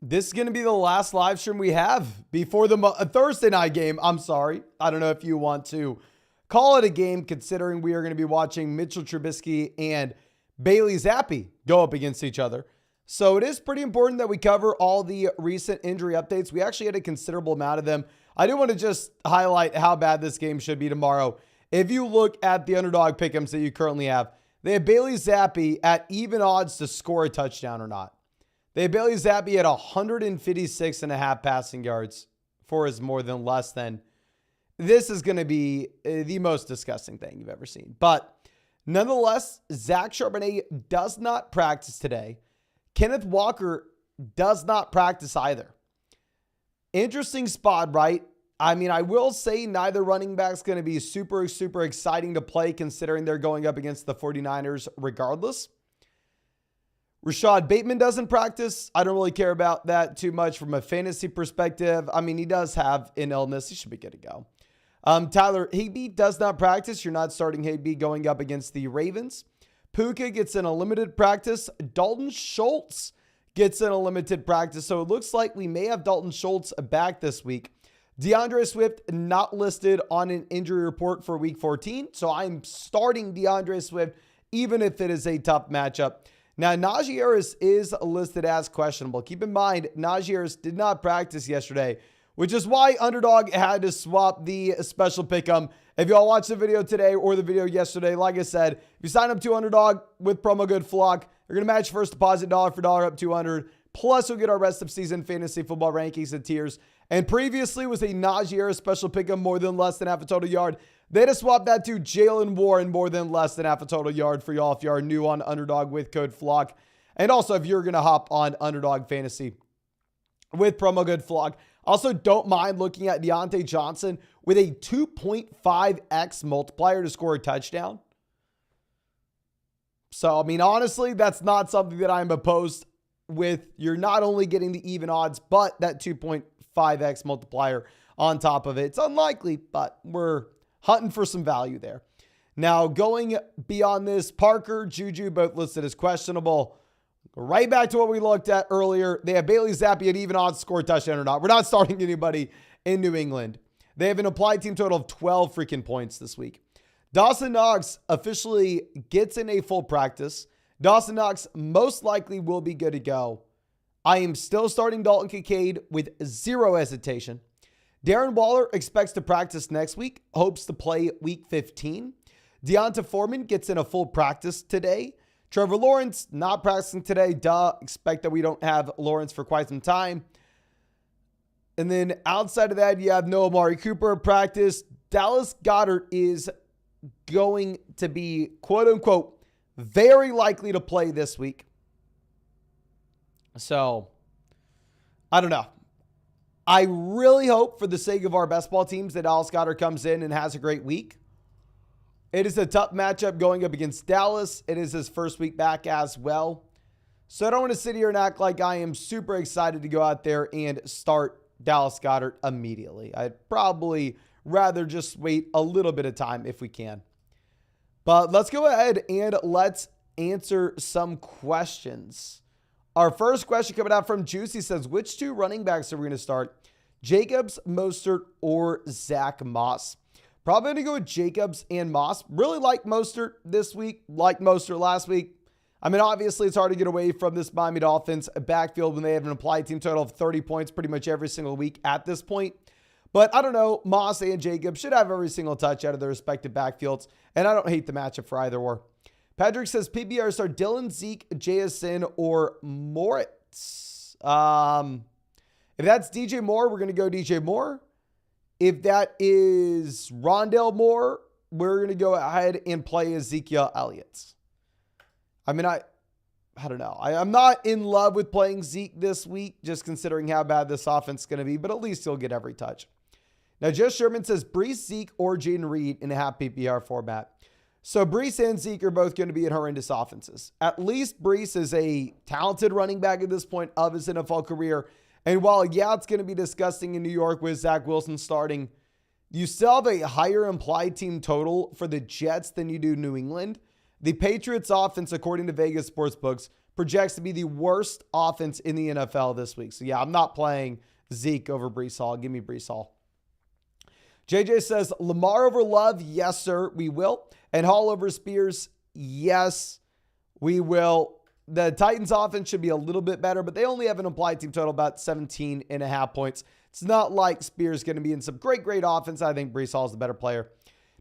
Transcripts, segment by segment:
This is going to be the last live stream we have before the Thursday night game. I'm sorry. I don't know if you want to call it a game, considering we are going to be watching Mitchell Trubisky and Bailey Zappi go up against each other. So it is pretty important that we cover all the recent injury updates. We actually had a considerable amount of them. I do want to just highlight how bad this game should be tomorrow. If you look at the underdog pick'ems that you currently have, they have Bailey Zappi at even odds to score a touchdown or not. They have Bailey Zappi at 156.5 passing yards for his more than less than. This is going to be the most disgusting thing you've ever seen. But nonetheless, Zach Charbonnet does not practice today. Kenneth Walker does not practice either. Interesting spot, right? I mean, I will say neither running back's going to be super, super exciting to play considering they're going up against the 49ers regardless. Rashad Bateman doesn't practice. I don't really care about that too much from a fantasy perspective. I mean, he does have an illness. He should be good to go. Tyler Higbee does not practice. You're not starting Higbee going up against the Ravens. Puka gets in a limited practice. Dalton Schultz gets in a limited practice. So it looks like we may have Dalton Schultz back this week. DeAndre Swift not listed on an injury report for week 14. So I'm starting DeAndre Swift even if it is a tough matchup. Now, Najee Harris is listed as questionable. Keep in mind, Najee Harris did not practice yesterday, which is why Underdog had to swap the special pick'em. If y'all watched the video today or the video yesterday, like I said, if you sign up to Underdog with promo code FLOCK, you're going to match first deposit dollar for dollar up 200. Plus, we'll get our rest of season fantasy football rankings and tiers. And previously was a Najee Harris special pick'em more than less than half a total yard. They had to swap that to Jalen Warren more than less than half a total yard for y'all if you are new on Underdog with code FLOCK. And also if you're going to hop on Underdog Fantasy with promo code FLOCK. Also, don't mind looking at Deontay Johnson with a 2.5x multiplier to score a touchdown. So, I mean, honestly, that's not something that I'm opposed with. You're not only getting the even odds, but that 2.5x multiplier on top of it. It's unlikely, but we're hunting for some value there. Now, going beyond this, Parker, Juju, both listed as questionable. Right back to what we looked at earlier. They have Bailey Zappi at even odds to score a touchdown or not. We're not starting anybody in New England. They have an applied team total of 12 freaking points this week. Dawson Knox officially gets in a full practice. Dawson Knox most likely will be good to go. I am still starting Dalton Kincaid with zero hesitation. Darren Waller expects to practice next week, hopes to play week 15. Deonta Foreman gets in a full practice today. Trevor Lawrence not practicing today. Expect that we don't have Lawrence for quite some time. And then outside of that, you have no Amari Cooper practice. Dallas Goedert is going to be, quote unquote, very likely to play this week. So, I don't know. I really hope for the sake of our best ball teams that Dallas Goedert comes in and has a great week. It is a tough matchup going up against Dallas. It is his first week back as well. So I don't want to sit here and act like I am super excited to go out there and start Dallas Goedert immediately. I'd probably rather just wait a little bit of time if we can. But let's go ahead and let's answer some questions. Our first question coming out from Juicy says, which two running backs are we going to start? Jacobs, Mostert, or Zach Moss? Probably going to go with Jacobs and Moss. Really like Mostert this week, like Mostert last week. I mean, obviously, it's hard to get away from this Miami Dolphins backfield when they have an applied team total of 30 points pretty much every single week at this point. But I don't know, Moss and Jacobs should have every single touch out of their respective backfields, and I don't hate the matchup for either or. Patrick says, PBRs are Dylan, Zeke, JSN, or Moritz. If that's DJ Moore, we're going to go DJ Moore. If that is Rondale Moore, we're going to go ahead and play Ezekiel Elliott. I mean, I don't know. I'm not in love with playing Zeke this week, just considering how bad this offense is going to be, but at least he'll get every touch. Now, Joe Sherman says, Breece, Zeke, or Jaden Reed in a half PPR format. So Breece and Zeke are both going to be in horrendous offenses. At least Breece is a talented running back at this point of his NFL career. And while, yeah, it's going to be disgusting in New York with Zach Wilson starting, you still have a higher implied team total for the Jets than you do New England. The Patriots offense, according to Vegas Sportsbooks, projects to be the worst offense in the NFL this week. So yeah, I'm not playing Zeke over Breece Hall. Give me Breece Hall. JJ says, Lamar over Love. Yes, sir, we will. And Hall over Spears. Yes, we will. The Titans offense should be a little bit better, but they only have an implied team total about 17.5 points. It's not like Spears is going to be in some great offense. I think Breece Hall is the better player.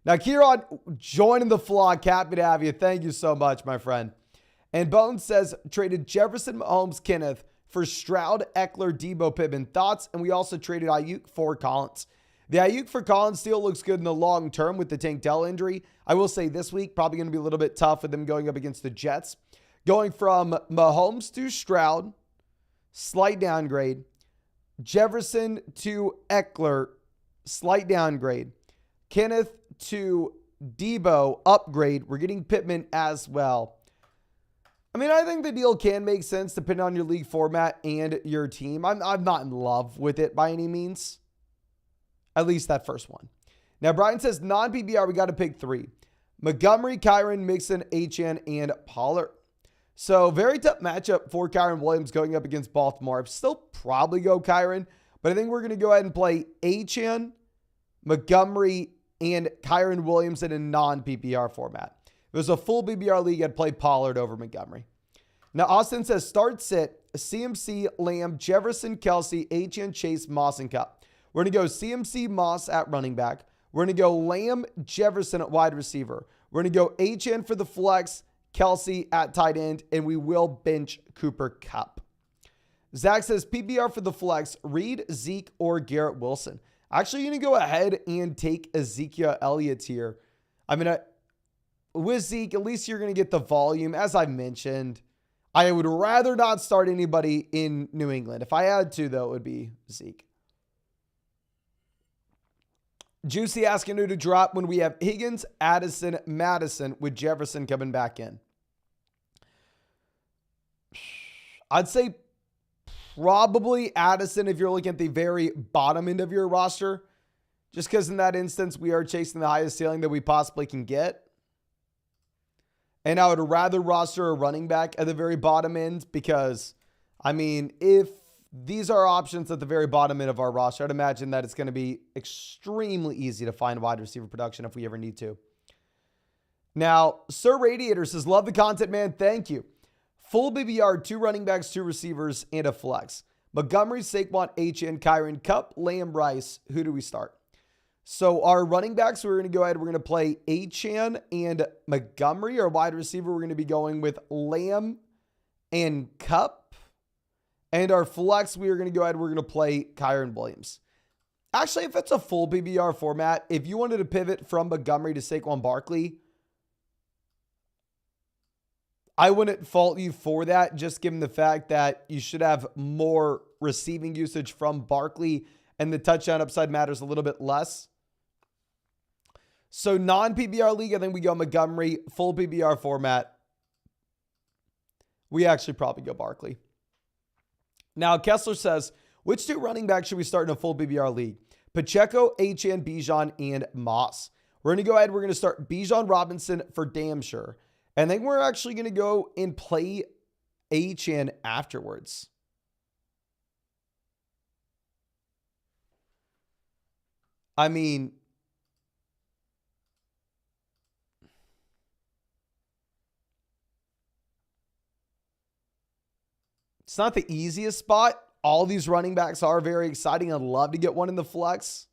Now, Kieran, joining the vlog. Happy to have you. Thank you so much, my friend. And Bones says, traded Jefferson, Mahomes, Kenneth for Stroud, Eckler, Debo, Pittman. Thoughts? And we also traded Ayuk for Collins. The Ayuk for Collins still looks good in the long term with the Tank Dell injury. I will say this week, probably going to be a little bit tough with them going up against the Jets. Going from Mahomes to Stroud, slight downgrade. Jefferson to Eckler, slight downgrade. Kenneth to Debo, upgrade. We're getting Pittman as well. I mean, I think the deal can make sense depending on your league format and your team. I'm not in love with it by any means. At least that first one. Now, Brian says, non-PPR, we got to pick 3. Montgomery, Kyron, Mixon, Achane, and Pollard. So, very tough matchup for Kyron Williams going up against Baltimore. I'd still probably go Kyron, but I think we're going to go ahead and play Achane, Montgomery, and Kyron Williams in a non-PPR format. If it was a full PPR league, I'd play Pollard over Montgomery. Now, Austin says, start sit, CMC, Lamb, Jefferson, Kelsey, Achane, Chase, Moss, and Cup. We're going to go CMC, Moss at running back. We're going to go Lamb, Jefferson at wide receiver. We're going to go Achane for the flex, Kelsey at tight end, and we will bench Cooper Kupp. Zach says, PPR for the flex, Reed, Zeke, or Garrett Wilson. Actually, going to go ahead and take Ezekiel Elliott here. I mean, with Zeke, at least you're going to get the volume. As I mentioned, I would rather not start anybody in New England. If I had to, though, it would be Zeke. Juicy asking who to drop when we have Higgins, Addison, Madison with Jefferson coming back in. I'd say probably Addison if you're looking at the very bottom end of your roster. Just because in that instance, we are chasing the highest ceiling that we possibly can get. And I would rather roster a running back at the very bottom end because, I mean, if these are options at the very bottom end of our roster, I'd imagine that it's going to be extremely easy to find wide receiver production if we ever need to. Now, Sir Radiator says, love the content, man. Thank you. Full BBR, 2 running backs, 2 receivers, and a flex. Montgomery, Saquon, Achane, Kyron, Kupp, Lamb, Rice. Who do we start? So our running backs, we're going to go ahead. We're going to play Achane and Montgomery. Our wide receiver, we're going to be going with Lamb and Kupp. And our flex, we are going to go ahead. We're going to play Kyron Williams. Actually, if it's a full PPR format, if you wanted to pivot from Montgomery to Saquon Barkley, I wouldn't fault you for that, just given the fact that you should have more receiving usage from Barkley and the touchdown upside matters a little bit less. So non-PPR league, I think we go Montgomery. Full PPR format, we actually probably go Barkley. Now, Kessler says, which 2 running backs should we start in a full PPR league? Pacheco, Achane, Bijan, and Moss. We're going to go ahead. We're going to start Bijan Robinson for damn sure. And then we're actually going to go and play Achane afterwards. I mean, it's not the easiest spot. All these running backs are very exciting. I'd love to get one in the flex.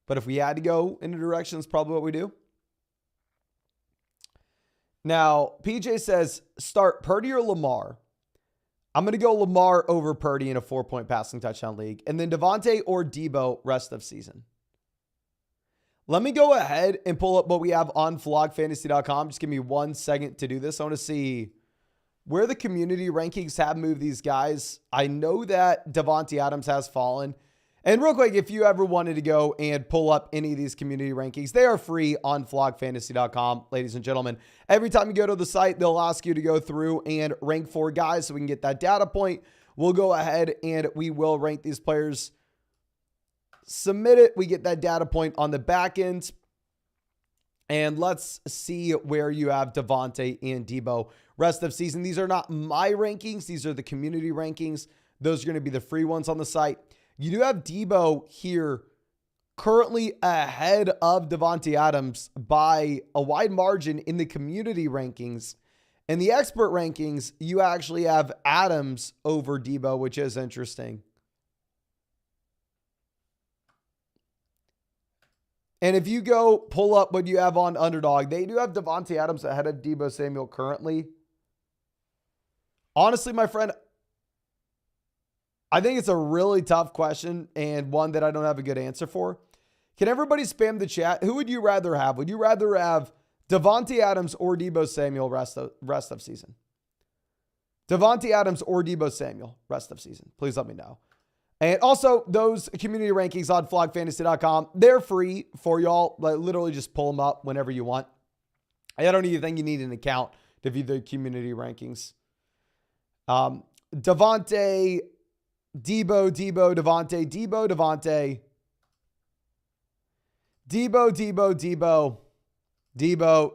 But if we had to go in a direction, it's probably what we do. Now, PJ says, start Purdy or Lamar. I'm going to go Lamar over Purdy in a 4-point passing touchdown league. And then Devontae or Debo rest of season. Let me go ahead and pull up what we have on vlogfantasy.com. Just give me 1 second to do this. I want to see where the community rankings have moved these guys. I know that Devontae Adams has fallen. And real quick, if you ever wanted to go and pull up any of these community rankings, they are free on vlogfantasy.com, ladies and gentlemen. Every time you go to the site, they'll ask you to go through and rank 4 guys so we can get that data point. We'll go ahead and we will rank these players. Submit it. We get that data point on the back end. And let's see where you have Devontae and Debo rest of season. These are not my rankings. These are the community rankings. Those are going to be the free ones on the site. You do have Debo here currently ahead of Davante Adams by a wide margin in the community rankings. In the expert rankings, you actually have Adams over Debo, which is interesting. And if you go pull up what you have on Underdog, they do have Davante Adams ahead of Debo Samuel currently. Honestly, my friend, I think it's a really tough question and one that I don't have a good answer for. Can everybody spam the chat? Who would you rather have? Would you rather have Davante Adams or Debo Samuel rest of season? Davante Adams or Debo Samuel rest of season? Please let me know. And also, those community rankings on flogfantasy.com, they're free for y'all. Like, literally just pull them up whenever you want. I don't even think you need an account to view the community rankings. Devontae, Debo, Devontae, Devontae. Debo,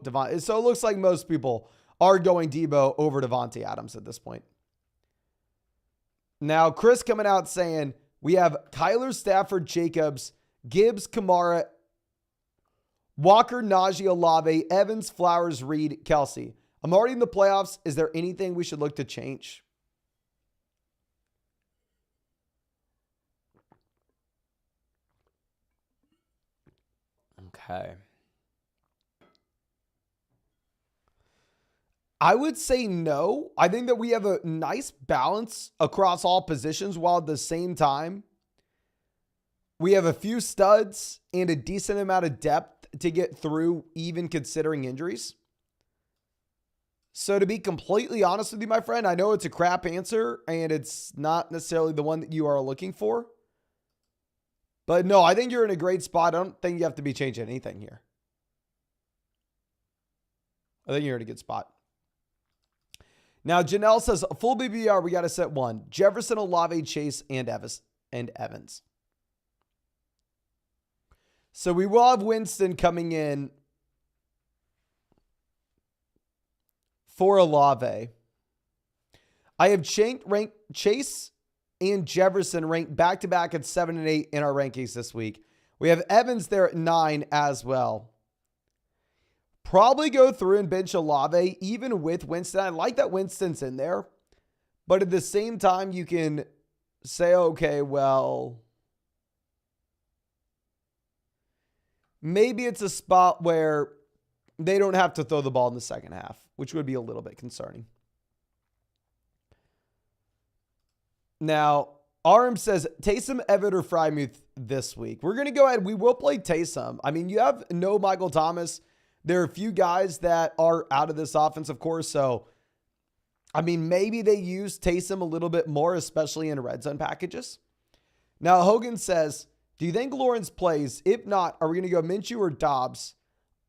Devontae. So it looks like most people are going Debo over Davante Adams at this point. Now, Chris coming out saying we have Kyler, Stafford, Jacobs, Gibbs, Kamara, Walker, Najee, Olave, Evans, Flowers, Reed, Kelsey. I'm already in the playoffs. Is there anything we should look to change? Okay. I would say no. I think that we have a nice balance across all positions, while at the same time, we have a few studs and a decent amount of depth to get through, even considering injuries. So to be completely honest with you, my friend, I know it's a crap answer and it's not necessarily the one that you are looking for. But no, I think you're in a great spot. I don't think you have to be changing anything here. I think you're in a good spot. Now, Janelle says, full BBR, we got to set one. Jefferson, Olave, Chase, and Evans. So we will have Winston coming in for Olave. I have ranked Chase and Jefferson ranked back-to-back at 7 and 8 in our rankings this week. We have Evans there at 9 as well. Probably go through and bench Olave, even with Winston. I like that Winston's in there. But at the same time, you can say, okay, well, maybe it's a spot where they don't have to throw the ball in the second half, which would be a little bit concerning. Now, Aram says, Taysom, Everett, or Frymuth this week. We're going to go ahead. We will play Taysom. I mean, you have no Michael Thomas. There are a few guys that are out of this offense, of course. So, I mean, maybe they use Taysom a little bit more, especially in red zone packages. Now, Hogan says, do you think Lawrence plays? If not, are we going to go Minshew or Dobbs?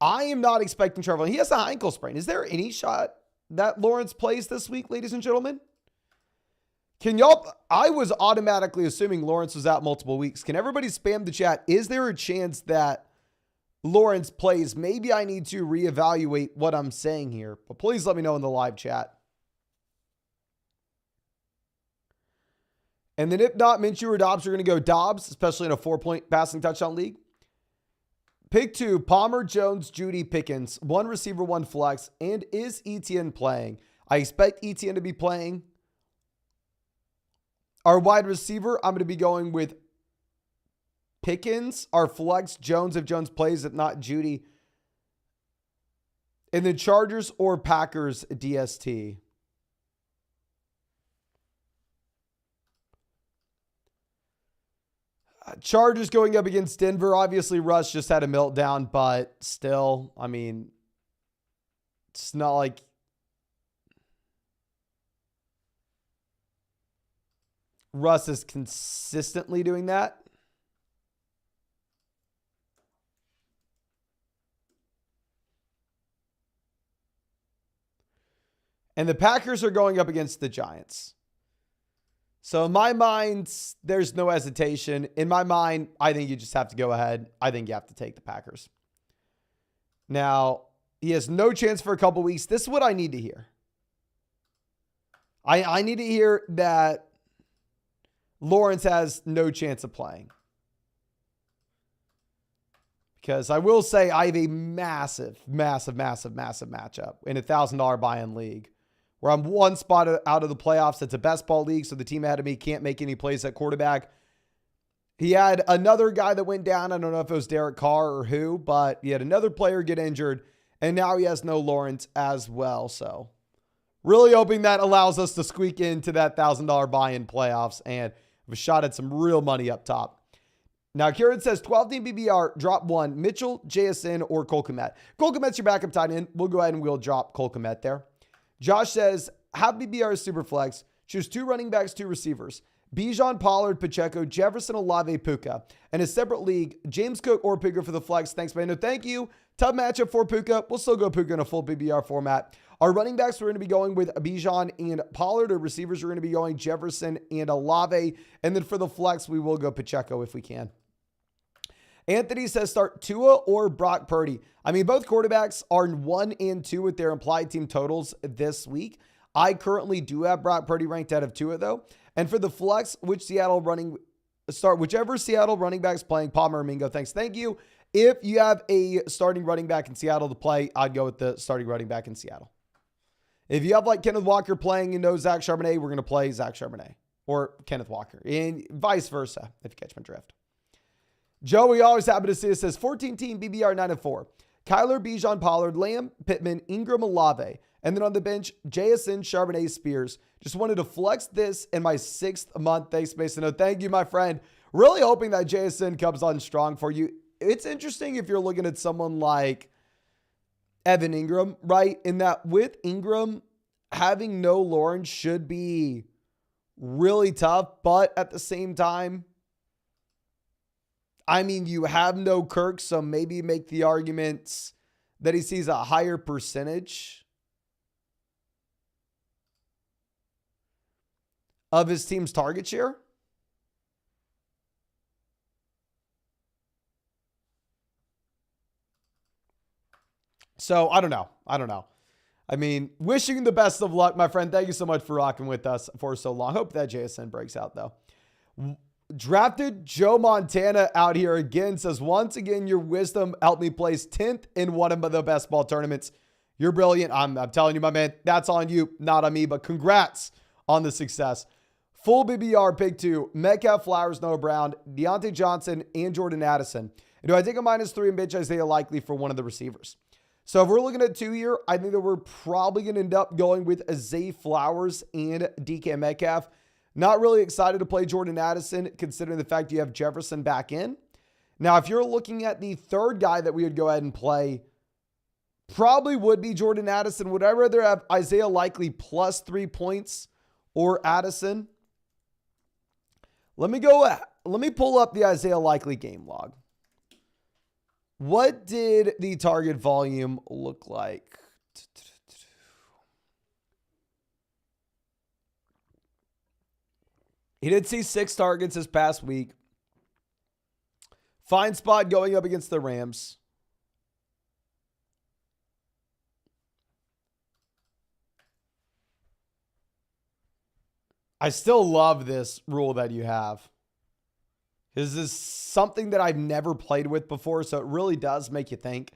I am not expecting Trevor. He has a ankle sprain. Is there any shot that Lawrence plays this week, ladies and gentlemen? Can y'all, I was automatically assuming Lawrence was out multiple weeks. Can everybody spam the chat? Is there a chance that Lawrence plays? Maybe I need to reevaluate what I'm saying here, but please let me know in the live chat. And then if not, Minshew or Dobbs are going to go Dobbs, especially in a 4-point passing touchdown league. Pick 2, Palmer, Jones, Judy, Pickens. 1 receiver, 1 flex. And is Etienne playing? I expect Etienne to be playing. Our wide receiver, I'm going to be going with Pickens. Our flex, Jones, if Jones plays, if not, Judy. And the Chargers or Packers, DST. Chargers going up against Denver. Obviously, Russ just had a meltdown, but still, I mean, it's not like Russ is consistently doing that. And the Packers are going up against the Giants. So in my mind, there's no hesitation. In my mind, I think you just have to go ahead. I think you have to take the Packers. Now, he has no chance for a couple weeks. This is what I need to hear. I need to hear that Lawrence has no chance of playing. Because I will say I have a massive matchup in a $1,000 buy-in league where I'm one spot out of the playoffs. It's a best ball league, so the team ahead of me can't make any plays at quarterback. He had another guy that went down. I don't know if it was Derek Carr or who, but he had another player get injured, and now he has no Lawrence as well. So really hoping that allows us to squeak into that $1,000 buy-in playoffs and have a shot at some real money up top. Now, Kieran says 12-team BBR, drop one, Mitchell, JSN, or Cole Kmet. Cole Kmet's your backup tight end. We'll go ahead and we'll drop Cole Kmet there. Josh says, have BBR super flex. Choose 2 running backs, 2 receivers. Bijan, Pollard, Pacheco, Jefferson, Olave, Puka. And a separate league, James Cook or Puka for the flex. Thanks, man. No, thank you. Tough matchup for Puka. We'll still go Puka in a full BBR format. Our running backs, we're going to be going with Bijan and Pollard. Our receivers, we're going to be going Jefferson and Olave. And then for the flex, we will go Pacheco if we can. Anthony says start Tua or Brock Purdy. I mean, both quarterbacks are 1 and 2 with their implied team totals this week. I currently do have Brock Purdy ranked out of Tua though. And for the flex, whichever Seattle running back's playing, Palmer or Mingo. Thanks. Thank you. If you have a starting running back in Seattle to play, I'd go with the starting running back in Seattle. If you have like Kenneth Walker playing and no Zach Charbonnet, we're going to play Zach Charbonnet or Kenneth Walker and vice versa, if you catch my drift. Joey always happy to see it. Says 14-team BBR 9-4. Kyler, Bijan, Pollard, Lamb, Pittman, Ingram, Olave. And then on the bench, JSN, Charbonnet, Spears. Just wanted to flex this in my 6th month. Thanks, Mason. No, thank you, my friend. Really hoping that JSN comes on strong for you. It's interesting if you're looking at someone like Evan Ingram, right? In that with Ingram, having no Lawrence should be really tough. But at the same time, I mean, you have no Kirk, so maybe make the arguments that he sees a higher percentage of his team's target share. So I don't know. I mean, wishing you the best of luck, my friend. Thank you so much for rocking with us for so long. Hope that JSN breaks out though. Drafted Joe Montana out here again. Says, once again, your wisdom helped me place 10th in one of the best ball tournaments. You're brilliant. I'm telling you, my man, that's on you, not on me, but congrats on the success. Full BBR pick 2, Metcalf, Flowers, Noah Brown, Deontay Johnson, and Jordan Addison. And do I take a -3 and bench Isaiah Likely for one of the receivers? So if we're looking at 2 here, I think that we're probably going to end up going with Zay Flowers and DK Metcalf. Not really excited to play Jordan Addison, considering the fact you have Jefferson back in. Now, if you're looking at the third guy that we would go ahead and play, probably would be Jordan Addison. Would I rather have Isaiah Likely +3 points or Addison? Let me pull up the Isaiah Likely game log. What did the target volume look like? He did see 6 targets this past week. Fine spot going up against the Rams. I still love this rule that you have. This is something that I've never played with before, so it really does make you think.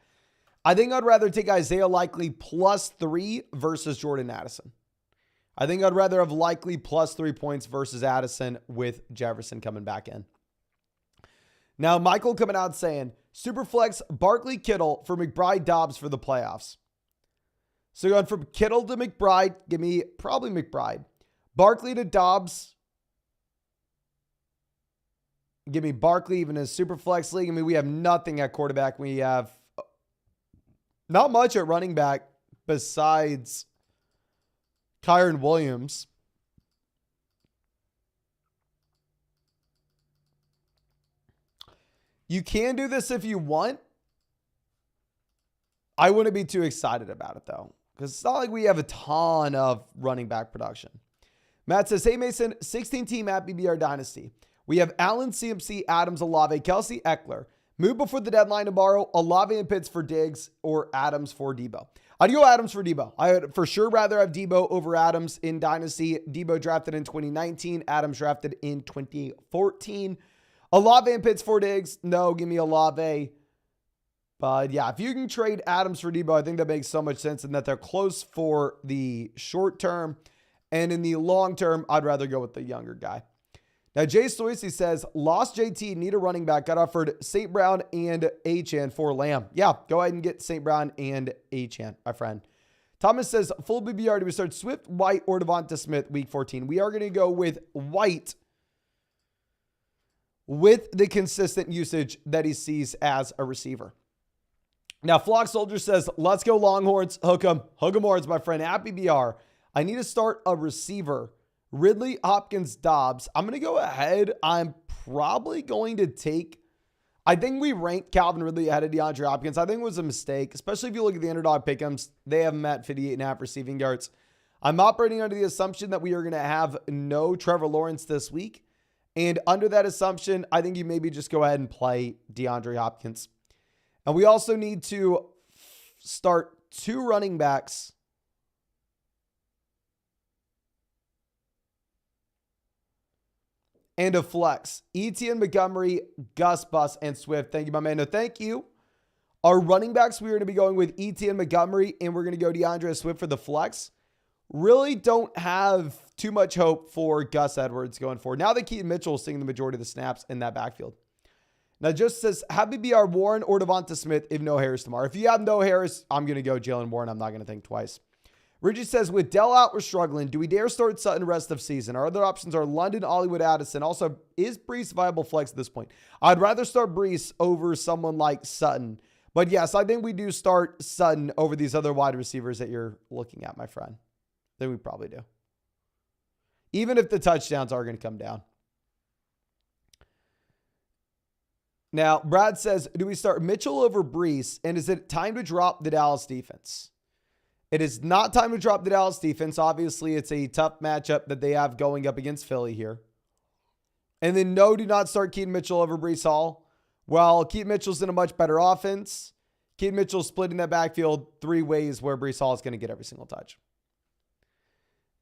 I think I'd rather take Isaiah Likely +3 versus Jordan Addison. I think I'd rather have Likely +3 points versus Addison with Jefferson coming back in. Now, Michael coming out saying, Superflex Barkley Kittle for McBride Dobbs for the playoffs. So going from Kittle to McBride, give me probably McBride. Barkley to Dobbs. Give me Barkley even in a Superflex league. I mean, we have nothing at quarterback. We have not much at running back besides Kyron Williams. You can do this if you want. I wouldn't be too excited about it though, because it's not like we have a ton of running back production. Matt says, hey Mason, 16 team at BBR Dynasty. We have Allen, CMC, Adams, Olave, Kelsey, Eckler, Move before the deadline tomorrow. Olave and Pitts for Diggs or Adams for Debo. I'd go Adams for Debo. I would for sure rather have Debo over Adams in Dynasty. Debo drafted in 2019. Adams drafted in 2014. Olave and Pitts for Diggs. No, give me Olave. But yeah, if you can trade Adams for Debo, I think that makes so much sense and that they're close for the short term. And in the long term, I'd rather go with the younger guy. Now, Jay Stoisy says, lost JT, need a running back. Got offered St. Brown and Achane for Lamb. Yeah, go ahead and get St. Brown and Achane, my friend. Thomas says, full BBR, do we start Swift, White, or Devonta Smith week 14? We are going to go with White with the consistent usage that he sees as a receiver. Now, Flock Soldier says, let's go Longhorns. Hook 'em horns, my friend. At BBR, I need to start a receiver. Ridley, Hopkins, Dobbs. I'm going to go ahead. I'm probably going to take, I think we ranked Calvin Ridley ahead of DeAndre Hopkins. I think it was a mistake, especially if you look at the underdog pick'ems. They have him at 58.5 receiving yards. I'm operating under the assumption that we are going to have no Trevor Lawrence this week. And under that assumption, I think you maybe just go ahead and play DeAndre Hopkins. And we also need to start 2 running backs and a flex. Etienne, Montgomery, Gus, Bus, and Swift. Thank you, my man. No, thank you. Our running backs, we're going to be going with Etienne, Montgomery, and we're going to go DeAndre Swift for the flex. Really don't have too much hope for Gus Edwards going forward. Now that Keaton Mitchell is seeing the majority of the snaps in that backfield. Now, just says, have BBR Warren or Devonta Smith if no Harris tomorrow. If you have no Harris, I'm going to go Jalen Warren. I'm not going to think twice. Richie says, with Dell out, we're struggling. Do we dare start Sutton rest of season? Our other options are London, Hollywood, Addison. Also, is Brees viable flex at this point? I'd rather start Brees over someone like Sutton. But yes, I think we do start Sutton over these other wide receivers that you're looking at, my friend. Then we probably do. Even if the touchdowns are going to come down. Now, Brad says, do we start Mitchell over Brees? And is it time to drop the Dallas defense? It is not time to drop the Dallas defense. Obviously, it's a tough matchup that they have going up against Philly here. And then no, do not start Keaton Mitchell over Brees Hall. Well, Keaton Mitchell's in a much better offense. Keaton Mitchell's splitting that backfield 3 ways where Brees Hall is going to get every single touch.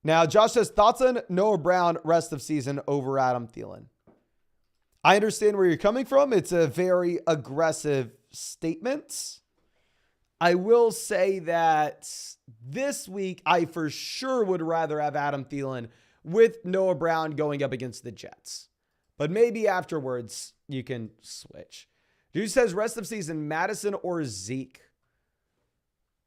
Now, Josh says, thoughts on Noah Brown rest of season over Adam Thielen? I understand where you're coming from. It's a very aggressive statement. I will say that this week, I for sure would rather have Adam Thielen with Noah Brown going up against the Jets. But maybe afterwards, you can switch. Dude says, rest of season, Madison or Zeke?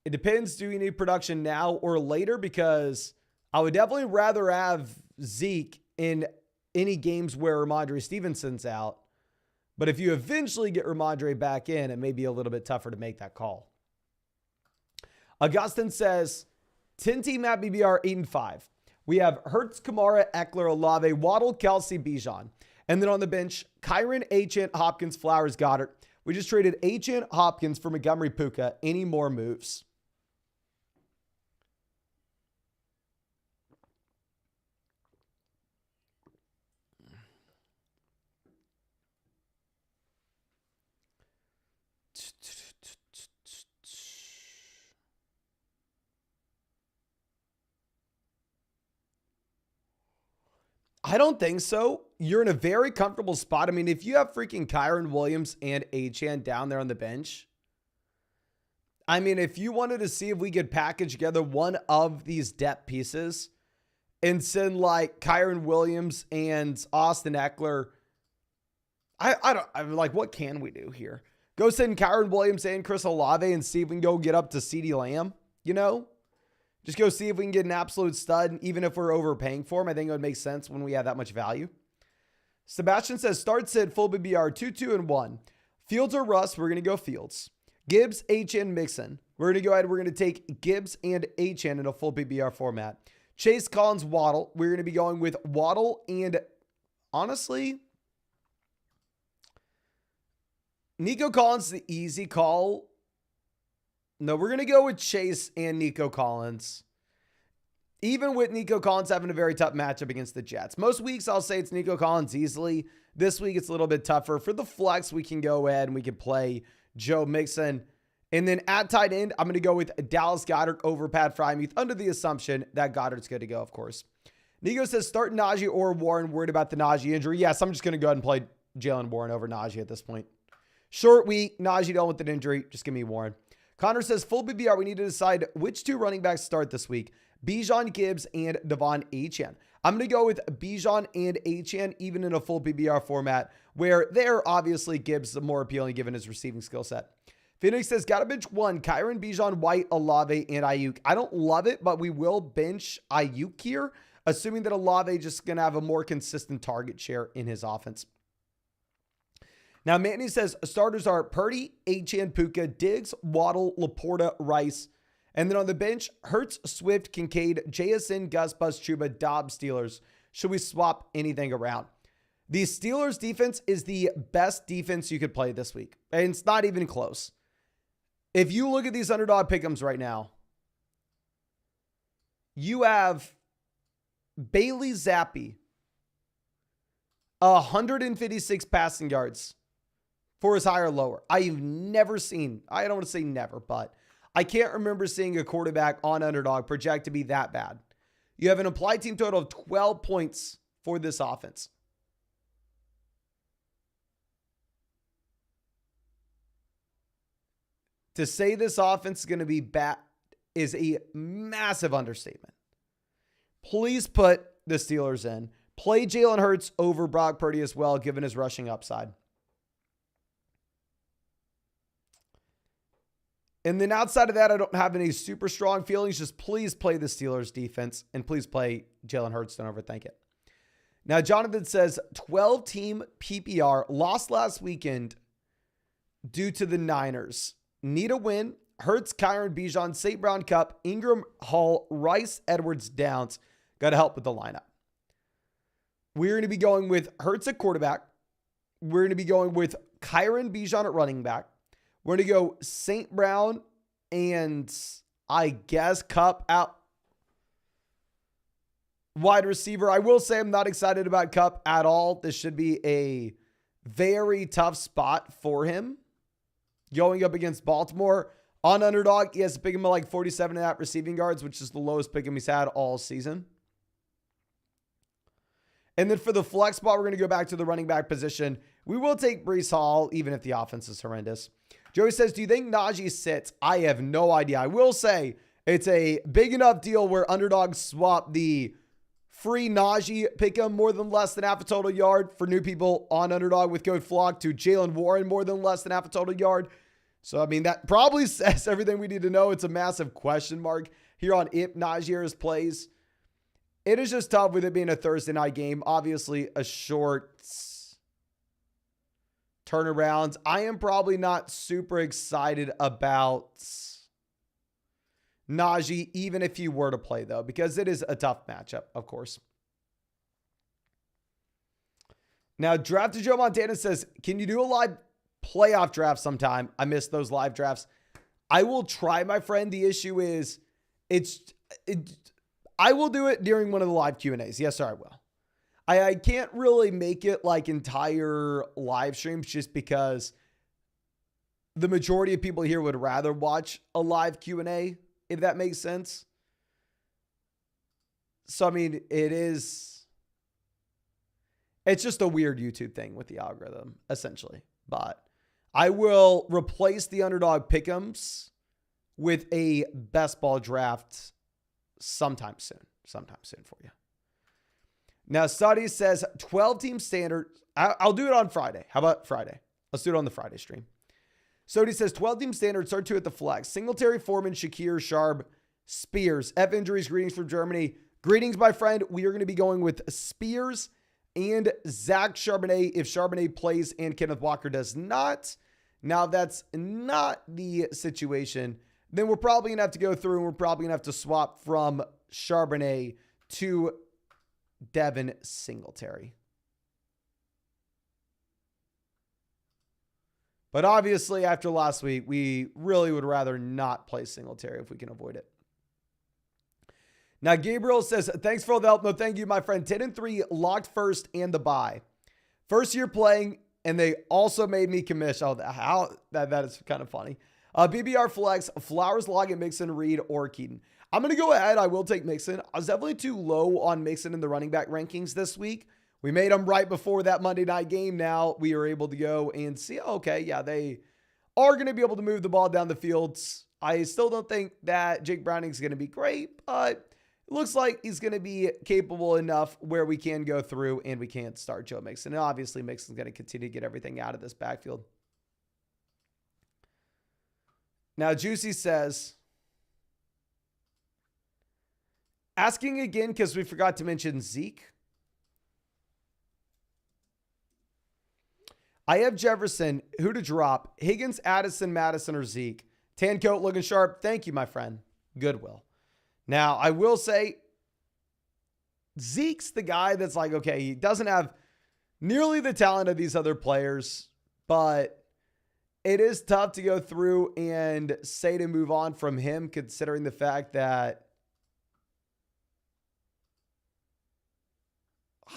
It depends. Do you need production now or later? Because I would definitely rather have Zeke in any games where Ramondre Stevenson's out. But if you eventually get Ramondre back in, it may be a little bit tougher to make that call. Augustin says, 10-team at BBR 8-5. We have Hurts, Kamara, Eckler, Olave, Waddle, Kelsey, Bijan. And then on the bench, Kyron, Achane, Hopkins, Flowers, Goddard. We just traded Achane, Hopkins for Montgomery, Puka. Any more moves? I don't think so. You're in a very comfortable spot. I mean, if you have freaking Kyron Williams and Achane down there on the bench, I mean, if you wanted to see if we could package together one of these depth pieces and send like Kyron Williams and Austin Eckler, I'm like, what can we do here? Go send Kyron Williams and Chris Olave and see if we can go get up to CeeDee Lamb, you know? Just go see if we can get an absolute stud, even if we're overpaying for him. I think it would make sense when we have that much value. Sebastian says, start Sid, full BBR, 2-2-1. Fields or Russ, we're going to go Fields. Gibbs, Achane, Mixon. We're going to go ahead, we're going to take Gibbs and Achane in a full BBR format. Chase, Collins, Waddle. We're going to be going with Waddle and, honestly, Nico Collins, the easy call. No, we're going to go with Chase and Nico Collins. Even with Nico Collins having a very tough matchup against the Jets. Most weeks I'll say it's Nico Collins easily. This week it's a little bit tougher. For the flex, we can go ahead and we can play Joe Mixon. And then at tight end, I'm going to go with Dallas Goedert over Pat Freiermuth under the assumption that Goddard's good to go, of course. Nico says start Najee or Warren, worried about the Najee injury. Yes, I'm just going to go ahead and play Jalen Warren over Najee at this point. Short week, Najee dealt with an injury. Just give me Warren. Connor says full BBR, we need to decide which two running backs start this week. Bijan Gibbs and Devon Achane. I'm going to go with Bijan and Achane, even in a full PBR format, where there obviously Gibbs is more appealing given his receiving skill set. Phoenix says, got to bench one, Kyron, Bijan, White, Olave, and Ayuk. I don't love it, but we will bench Ayuk here, assuming that Olave just going to have a more consistent target share in his offense. Now, Manny says, starters are Purdy, Achane, Puka, Diggs, Waddle, Laporta, Rice. And then on the bench, Hurts, Swift, Kincaid, JSN, Gus, Bus, Chuba, Dobbs, Steelers. Should we swap anything around? The Steelers defense is the best defense you could play this week. And it's not even close. If you look at these underdog pick'ems right now, you have Bailey Zappi, 156 passing yards for his higher or lower. I've never seen, I don't want to say never, but I can't remember seeing a quarterback on underdog project to be that bad. You have an applied team total of 12 points for this offense. To say this offense is going to be bad is a massive understatement. Please put the Steelers in. Play Jalen Hurts over Brock Purdy as well, given his rushing upside. And then outside of that, I don't have any super strong feelings. Just please play the Steelers defense and please play Jalen Hurts. Don't overthink it. Now, Jonathan says 12-team PPR lost last weekend due to the Niners. Need a win. Hurts, Kyron, Bijan, St. Brown, Cup, Ingram, Hall, Rice, Edwards, Downs. Got to help with the lineup. We're going to be going with Hurts at quarterback. We're going to be going with Kyron, Bijan at running back. We're going to go St. Brown and I guess Cup out wide receiver. I will say I'm not excited about Cup at all. This should be a very tough spot for him. Going up against Baltimore on underdog, he has to pick him at like 47.5 receiving yards, which is the lowest pick him he's had all season. And then for the flex spot, we're going to go back to the running back position. We will take Breece Hall, even if the offense is horrendous. Joey says, do you think Najee sits? I have no idea. I will say it's a big enough deal where underdogs swap the free Najee pick him more than less than half a total yard for new people on underdog with code FLOCK to Jalen Warren more than less than half a total yard. So, I mean, that probably says everything we need to know. It's a massive question mark here on if Najee plays. It is just tough with it being a Thursday night game. Obviously, a short turnaround. I am probably not super excited about Najee, even if he were to play, though, because it is a tough matchup, of course. Now, Drafted Joe Montana says, can you do a live playoff draft sometime? I missed those live drafts. I will try, my friend. The issue is, I will do it during one of the live Q&As. Yes, sir, I will. I can't really make it like entire live streams just because the majority of people here would rather watch a live Q&A, if that makes sense. So, I mean, it's just a weird YouTube thing with the algorithm, essentially. But I will replace the underdog pick'ems with a best ball draft sometime soon for you. Now, Study says 12-team standard. I'll do it on Friday. How about Friday? Let's do it on the Friday stream. Sody says 12-team standard, start 2 at the flex. Singletary, Foreman, Shakir, Sharp, Spears. F injuries, greetings from Germany. Greetings, my friend. We are going to be going with Spears and Zach Charbonnet if Charbonnet plays and Kenneth Walker does not. Now, if that's not the situation, then we're probably going to have to go through and we're probably going to have to swap from Charbonnet to Devin Singletary. But obviously, after last week, we really would rather not play Singletary if we can avoid it. Now, Gabriel says, thanks for all the help. No, thank you, my friend. 10-3, locked first and the bye. First year playing, and they also made me commish. Oh, that is kind of funny. BBR flex, Flowers, Loggett, Mixon, Reed, or Keaton. I'm going to go ahead. I will take Mixon. I was definitely too low on Mixon in the running back rankings this week. We made them right before that Monday night game. Now we are able to go and see, okay, yeah, they are going to be able to move the ball down the field. I still don't think that Jake Browning is going to be great, but it looks like he's going to be capable enough where we can go through and we can't start Joe Mixon. And obviously, Mixon's going to continue to get everything out of this backfield. Now, Juicy says, asking again because we forgot to mention Zeke. I have Jefferson. Who to drop? Higgins, Addison, Madison, or Zeke? Tan coat looking sharp. Thank you, my friend. Goodwill. Now, I will say Zeke's the guy that's like, okay, he doesn't have nearly the talent of these other players, but it is tough to go through and say to move on from him, considering the fact that,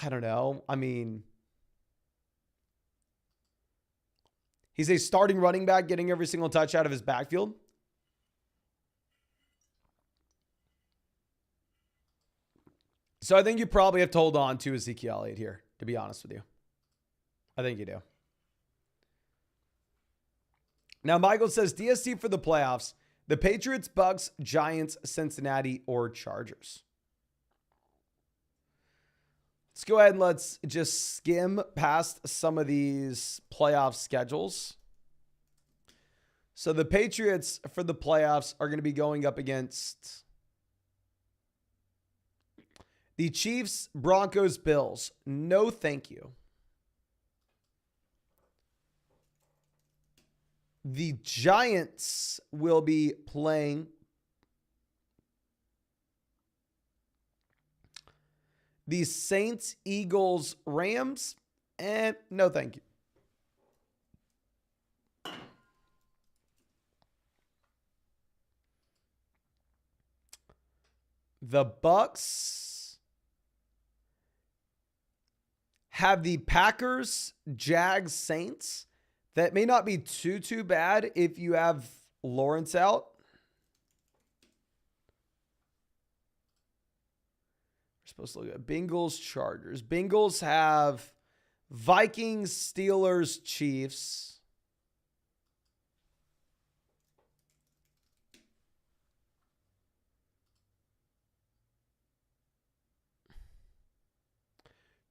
I don't know. I mean, he's a starting running back getting every single touch out of his backfield. So I think you probably have to hold on to Ezekiel Elliott here, to be honest with you. I think you do. Now, Michael says, DST for the playoffs, the Patriots, Bucks, Giants, Cincinnati, or Chargers. Let's go ahead and let's just skim past some of these playoff schedules. So the Patriots for the playoffs are going to be going up against the Chiefs, Broncos, Bills. No, thank you. The Giants will be playing the Saints, Eagles, Rams, and no, thank you. The Bucks have the Packers, Jags, Saints. That may not be too bad if you have Lawrence out. We're supposed to look at Bengals, Chargers. Bengals have Vikings, Steelers, Chiefs.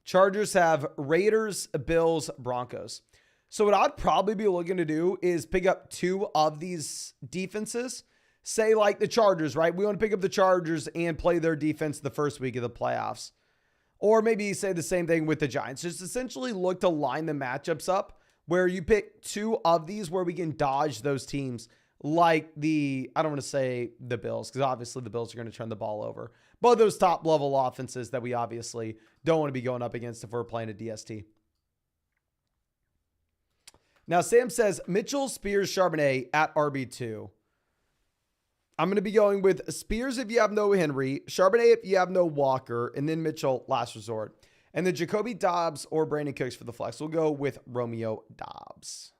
Chargers have Raiders, Bills, Broncos. So what I'd probably be looking to do is pick up two of these defenses. Say like the Chargers, right? We want to pick up the Chargers and play their defense the first week of the playoffs. Or maybe say the same thing with the Giants. Just essentially look to line the matchups up where you pick two of these where we can dodge those teams. Like I don't want to say the Bills, because obviously the Bills are going to turn the ball over. But those top level offenses that we obviously don't want to be going up against if we're playing a DST. Now, Sam says, Mitchell, Spears, Charbonnet at RB2. I'm going to be going with Spears if you have no Henry, Charbonnet if you have no Walker, and then Mitchell last resort. And then Jacoby Dobbs or Brandon Cooks for the flex. We'll go with Romeo Dobbs.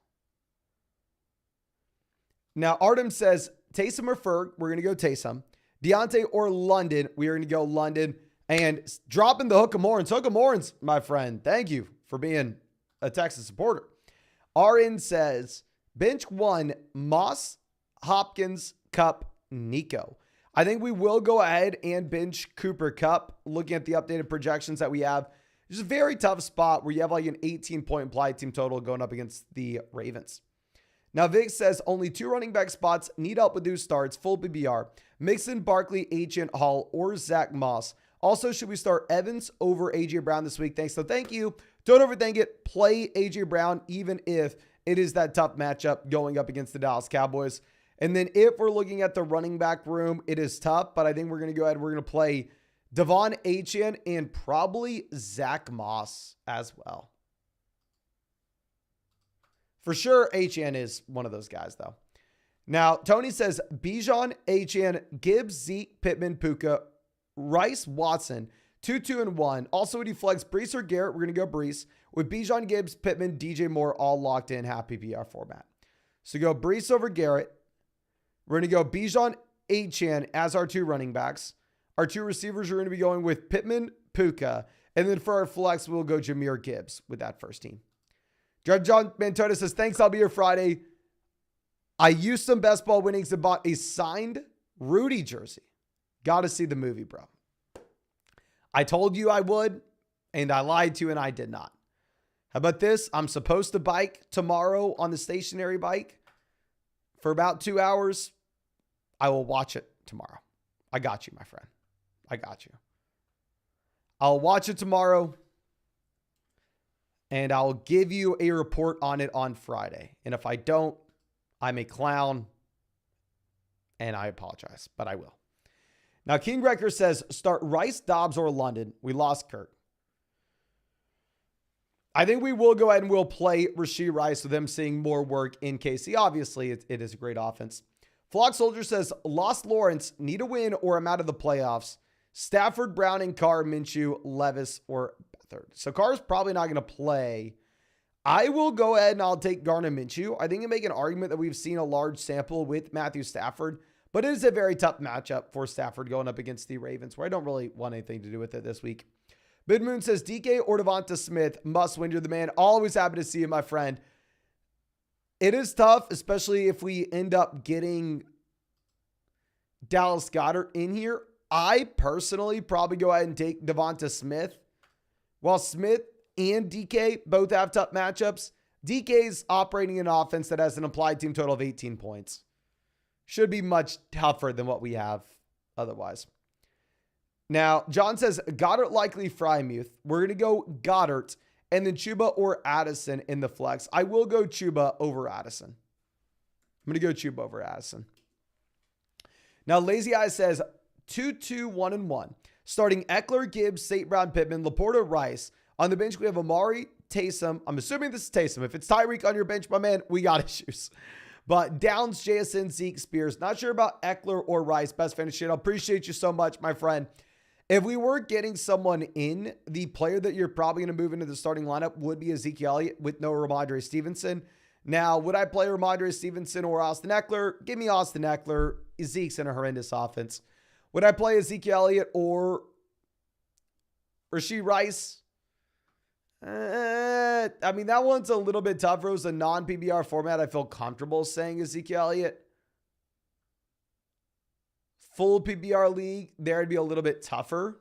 Now, Artem says, Taysom or Ferg. We're going to go Taysom. Deontay or London. We are going to go London. And dropping the Hook of Morans. Hook of Morans, my friend. Thank you for being a Texas supporter. RN says, bench one, Moss, Hopkins, Cup, Nico. I think we will go ahead and bench Cooper Kupp. Looking at the updated projections that we have, it's a very tough spot where you have like an 18-point implied team total going up against the Ravens. Now, Vic says, only two running back spots, need help with new starts, full PBR. Mixon, Barkley, Agent Hall, or Zach Moss. Also, should we start Evans over A.J. Brown this week? Thanks. So thank you. Don't overthink it. Play A.J. Brown, even if it is that tough matchup going up against the Dallas Cowboys. And then if we're looking at the running back room, it is tough, but I think we're going to go ahead. We're going to play Devon Achane and probably Zach Moss as well. For sure, Achane is one of those guys, though. Now, Tony says, Bijan, Achane, Gibbs, Zeke, Pittman, Puka, Rice, Watson, 2, 2, and 1. Also, would you flex Brees or Garrett? We're going to go Brees. With Bijan, Gibbs, Pittman, DJ Moore all locked in half PPR format. So go Brees over Garrett. We're going to go Bijan, Achane as our 2 running backs. Our 2 receivers are going to be going with Pittman, Puka. And then for our flex, we'll go Jahmyr Gibbs with that first team. John Mantota says, thanks, I'll be here Friday. I used some best ball winnings and bought a signed Rudy jersey. Got to see the movie, bro. I told you I would, and I lied to you, and I did not. How about this? I'm supposed to bike tomorrow on the stationary bike for about 2 hours. I will watch it tomorrow. I got you, my friend. I got you. I'll watch it tomorrow, and I'll give you a report on it on Friday. And if I don't, I'm a clown, and I apologize, but I will. Now, King Wrecker says, start Rice, Dobbs, or London. We lost Kurt. I think we will go ahead and we'll play Rashee Rice with them seeing more work in KC. Obviously, it is a great offense. Flock Soldier says, lost Lawrence, need a win, or I'm out of the playoffs. Stafford, Browning, Carr, Minshew, Levis, or Beathard. So Carr's probably not going to play. I will go ahead and I'll take Gardner Minshew. I think you make an argument that we've seen a large sample with Matthew Stafford, but it is a very tough matchup for Stafford going up against the Ravens, where I don't really want anything to do with it this week. Bid Moon says, DK or Devonta Smith, must win. You're the man. Always happy to see you, my friend. It is tough, especially if we end up getting Dallas Goedert in here. I personally probably go ahead and take Devonta Smith. While Smith and DK both have tough matchups, DK's operating an offense that has an implied team total of 18 points. Should be much tougher than what we have otherwise. Now, John says, Goddard likely Frymuth. We're going to go Goddard and then Chuba or Addison in the flex. I will go Chuba over Addison. I'm going to go Chuba over Addison. Now, Lazy Eye says 2-2-1-1. Starting Eckler, Gibbs, St. Brown, Pittman, Laporta, Rice. On the bench, we have Amari, Taysom. I'm assuming this is Taysom. If it's Tyreek on your bench, my man, we got issues. But Downs, JSN, Zeke, Spears. Not sure about Eckler or Rice. Best fantasy shit. I appreciate you so much, my friend. If we were getting someone in, the player that you're probably going to move into the starting lineup would be Ezekiel Elliott with no Ramondre Stevenson. Now, would I play Ramondre Stevenson or Austin Eckler? Give me Austin Eckler. Zeke's in a horrendous offense. Would I play Ezekiel Elliott or Rashee Rice? I mean, that one's a little bit tougher. It was a non-PBR format. I feel comfortable saying Ezekiel Elliott. Full PBR league, there would be a little bit tougher.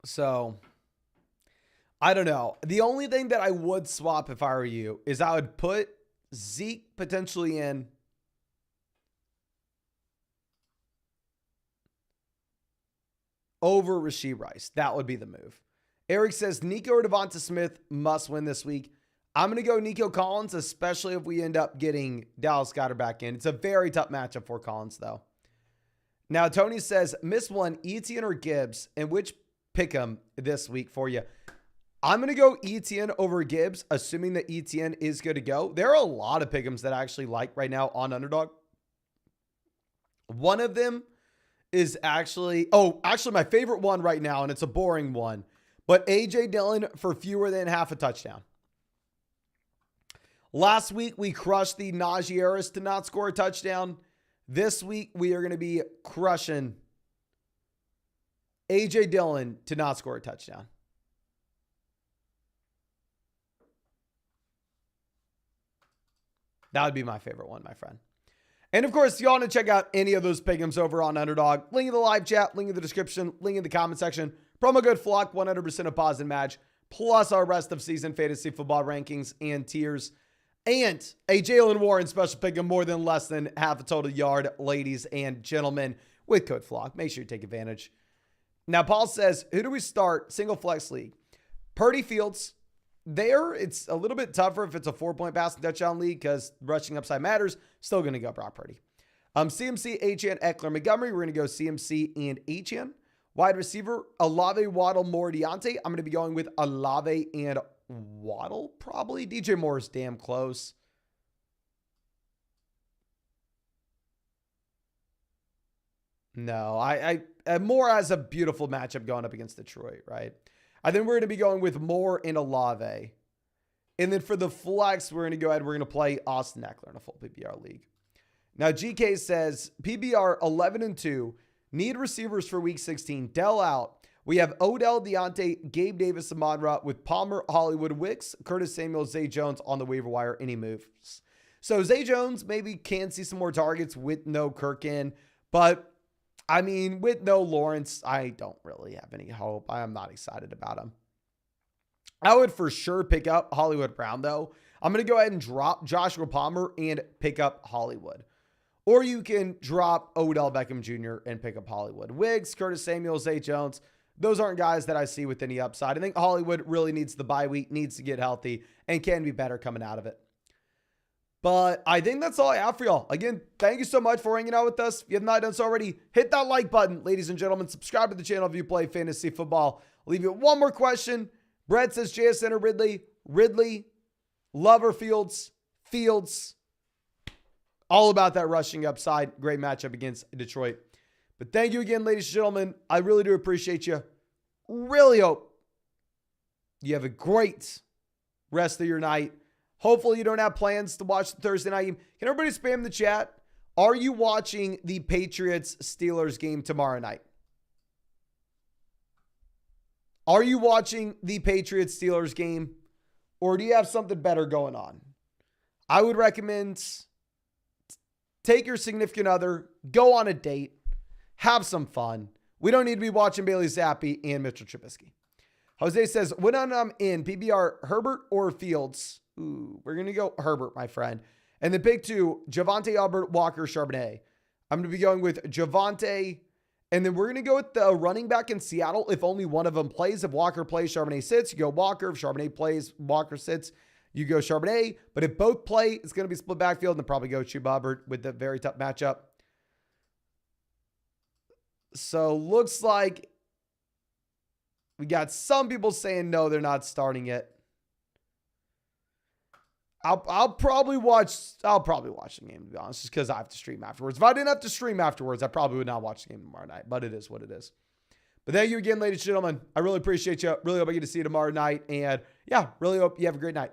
So, I don't know. The only thing that I would swap if I were you is I would put Zeke potentially in over Rashee Rice. That would be the move. Eric says, Nico or Devonta Smith must win this week. I'm going to go Nico Collins, especially if we end up getting Dallas Goedert back in. It's a very tough matchup for Collins, though. Now, Tony says, miss one, Etienne or Gibbs, and which pick 'em this week for you? I'm going to go Etienne over Gibbs, assuming that Etienne is good to go. There are a lot of pick 'ems that I actually like right now on Underdog. One of them is actually my favorite one right now, and it's a boring one. But A.J. Dillon for fewer than half a touchdown. Last week, we crushed the Najee Harris to not score a touchdown. This week, we are going to be crushing A.J. Dillon to not score a touchdown. That would be my favorite one, my friend. And of course, you want to check out any of those pick'ems over on Underdog. Link in the live chat, link in the description, link in the comment section. Promo code FLOCK, 100% of positive match, plus our rest of season fantasy football rankings and tiers. And a Jalen Warren special pick'em more than less than half a total yard, ladies and gentlemen, with code FLOCK. Make sure you take advantage. Now, Paul says, who do we start? Single flex league. Purdy, Fields. There, it's a little bit tougher if it's a 4-point passing touchdown league because rushing upside matters. Still going to go Brock Purdy. CMC, Achane, Eckler, Montgomery. We're going to go CMC and Achane. Wide receiver, Olave, Waddle, Moore, Deontay. I'm going to be going with Olave and Waddle, probably. DJ Moore's damn close. No, I Moore has a beautiful matchup going up against Detroit, right? I think we're going to be going with Moore and Olave. And then for the flex, we're going to go ahead. We're going to play Austin Eckler in a full PPR league. Now, GK says, PBR 11-2. Need receivers for week 16. Dell out. We have Odell, Deontay, Gabe Davis, Amon-Ra with Palmer, Hollywood, Wicks, Curtis Samuel, Zay Jones on the waiver wire. Any moves? So Zay Jones maybe can see some more targets with no Kirk in. But, I mean, with no Lawrence, I don't really have any hope. I am not excited about him. I would for sure pick up Hollywood Brown, though. I'm going to go ahead and drop Joshua Palmer and pick up Hollywood. Or you can drop Odell Beckham Jr. and pick up Hollywood. Wiggs, Curtis Samuel, Zay Jones. Those aren't guys that I see with any upside. I think Hollywood really needs the bye week, needs to get healthy, and can be better coming out of it. But I think that's all I have for y'all. Again, thank you so much for hanging out with us. If you have not done so already, hit that like button, ladies and gentlemen. Subscribe to the channel if you play fantasy football. I'll leave you with one more question. Brett says JSN or Ridley. Ridley. Lover Fields. Fields. All about that rushing upside. Great matchup against Detroit. But thank you again, ladies and gentlemen. I really do appreciate you. Really hope you have a great rest of your night. Hopefully you don't have plans to watch the Thursday night game. Can everybody spam the chat? Are you watching the Patriots-Steelers game tomorrow night? Are you watching the Patriots-Steelers game? Or do you have something better going on? I would recommend take your significant other, go on a date, have some fun. We don't need to be watching Bailey Zappi and Mitchell Trubisky. Jose says, when I'm in, PBR, Herbert or Fields? Ooh, we're going to go Herbert, my friend. And then pick 2, Javonte, Albert, Walker, Charbonnet. I'm going to be going with Javonte. And then we're going to go with the running back in Seattle. If only one of them plays, if Walker plays, Charbonnet sits, you go Walker. If Charbonnet plays, Walker sits, you go Charbonnet. But if both play, it's going to be split backfield and then probably go Chuba Hubbard with the very tough matchup. So looks like we got some people saying no, they're not starting it. I'll probably watch the game, to be honest, just because I have to stream afterwards. If I didn't have to stream afterwards, I probably would not watch the game tomorrow night, but it is what it is. But thank you again, ladies and gentlemen. I really appreciate you. Really hope I get to see you tomorrow night. And yeah, really hope you have a great night.